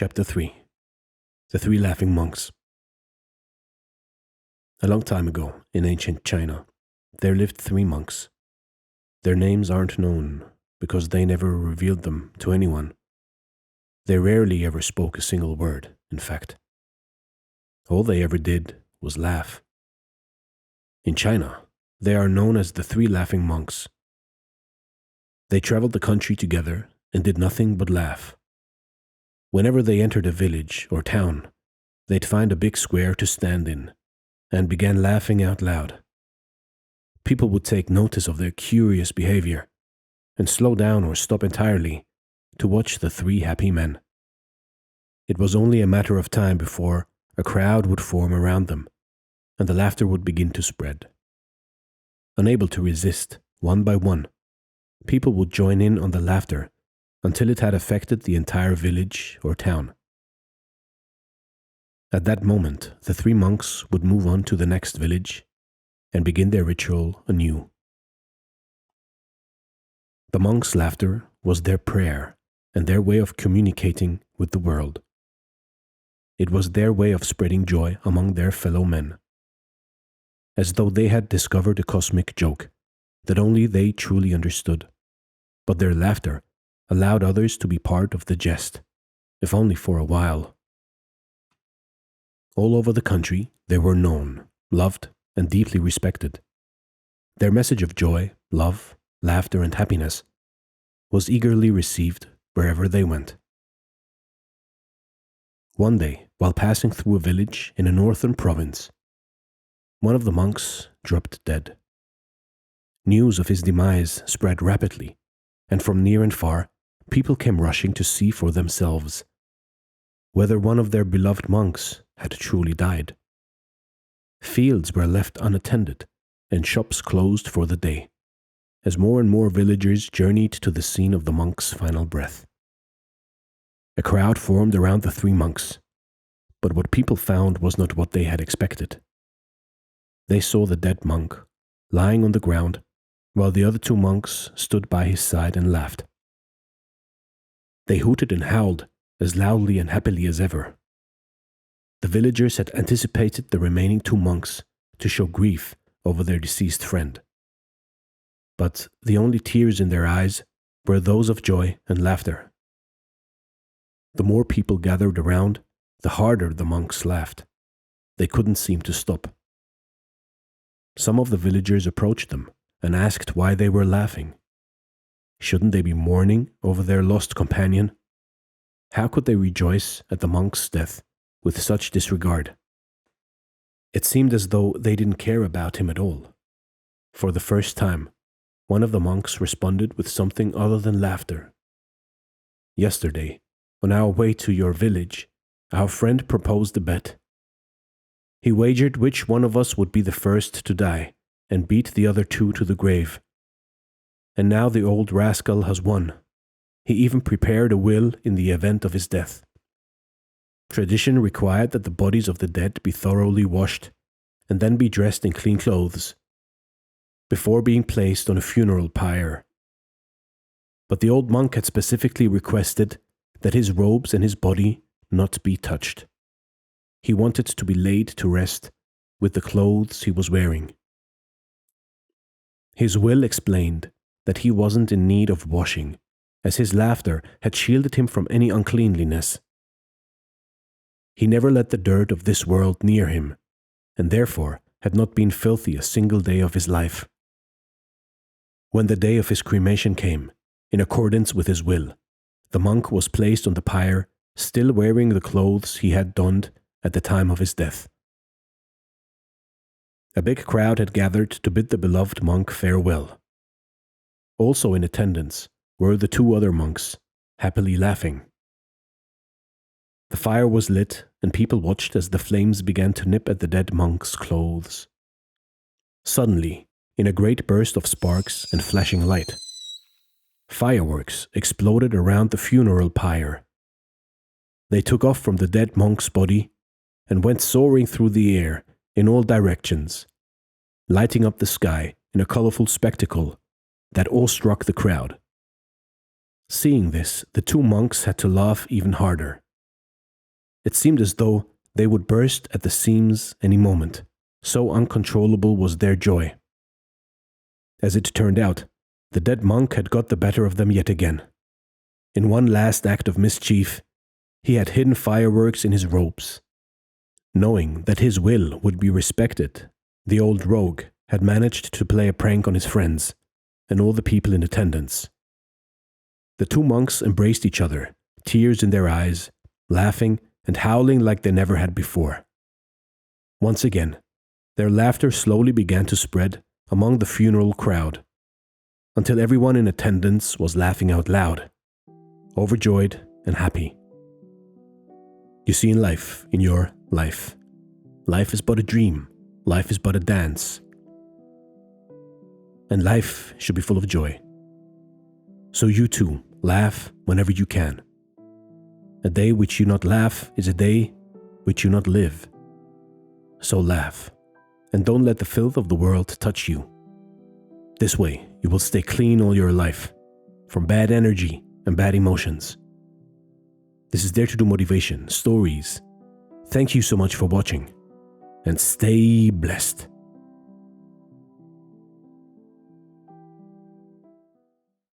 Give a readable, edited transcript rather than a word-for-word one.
Chapter 3 The Three Laughing Monks. A long time ago, in ancient China, there lived 3 monks. Their names aren't known because they never revealed them to anyone. They rarely ever spoke a single word, in fact. All they ever did was laugh. In China, they are known as the 3 Laughing Monks. They traveled the country together and did nothing but laugh. Whenever they entered a village or town, they'd find a big square to stand in and began laughing out loud. People would take notice of their curious behavior and slow down or stop entirely to watch the 3 happy men. It was only a matter of time before a crowd would form around them and the laughter would begin to spread. Unable to resist, one by one, people would join in on the laughter until it had affected the entire village or town. At that moment, the 3 monks would move on to the next village and begin their ritual anew. The monks' laughter was their prayer and their way of communicating with the world. It was their way of spreading joy among their fellow men, as though they had discovered a cosmic joke that only they truly understood. But their laughter allowed others to be part of the jest, if only for a while. All over the country, they were known, loved, and deeply respected. Their message of joy, love, laughter, and happiness was eagerly received wherever they went. One day, while passing through a village in a northern province, one of the monks dropped dead. News of his demise spread rapidly, and from near and far, people came rushing to see for themselves whether one of their beloved monks had truly died. Fields were left unattended and shops closed for the day, as more and more villagers journeyed to the scene of the monk's final breath. A crowd formed around the 3 monks, but what people found was not what they had expected. They saw the dead monk lying on the ground, while the other 2 monks stood by his side and laughed. They hooted and howled as loudly and happily as ever. The villagers had anticipated the remaining 2 monks to show grief over their deceased friend. But the only tears in their eyes were those of joy and laughter. The more people gathered around, the harder the monks laughed. They couldn't seem to stop. Some of the villagers approached them and asked why they were laughing. Shouldn't they be mourning over their lost companion? How could they rejoice at the monk's death with such disregard? It seemed as though they didn't care about him at all. For the first time, one of the monks responded with something other than laughter. Yesterday, on our way to your village, our friend proposed a bet. He wagered which one of us would be the first to die and beat the other 2 to the grave. And now the old rascal has won. He even prepared a will in the event of his death. Tradition required that the bodies of the dead be thoroughly washed and then be dressed in clean clothes before being placed on a funeral pyre. But the old monk had specifically requested that his robes and his body not be touched. He wanted to be laid to rest with the clothes he was wearing. His will explained that he wasn't in need of washing, as his laughter had shielded him from any uncleanliness. He never let the dirt of this world near him, and therefore had not been filthy a single day of his life. When the day of his cremation came, in accordance with his will, the monk was placed on the pyre, still wearing the clothes he had donned at the time of his death. A big crowd had gathered to bid the beloved monk farewell. Also in attendance were the 2 other monks, happily laughing. The fire was lit, and people watched as the flames began to nip at the dead monk's clothes. Suddenly, in a great burst of sparks and flashing light, fireworks exploded around the funeral pyre. They took off from the dead monk's body and went soaring through the air in all directions, lighting up the sky in a colorful spectacle that awestruck the crowd. Seeing this, the 2 monks had to laugh even harder. It seemed as though they would burst at the seams any moment, so uncontrollable was their joy. As it turned out, the dead monk had got the better of them yet again. In one last act of mischief, he had hidden fireworks in his robes. Knowing that his will would be respected, the old rogue had managed to play a prank on his friends and all the people in attendance. The two monks embraced each other, tears in their eyes, laughing and howling like they never had before. Once again, their laughter slowly began to spread among the funeral crowd, until everyone in attendance was laughing out loud, overjoyed and happy. You see, in life, in your life, life is but a dream, life is but a dance, and life should be full of joy. So you too, laugh whenever you can. A day which you not laugh is a day which you not live. So laugh, and don't let the filth of the world touch you. This way, you will stay clean all your life, from bad energy and bad emotions. This is Dare to Do Motivation, Stories. Thank you so much for watching, and stay blessed.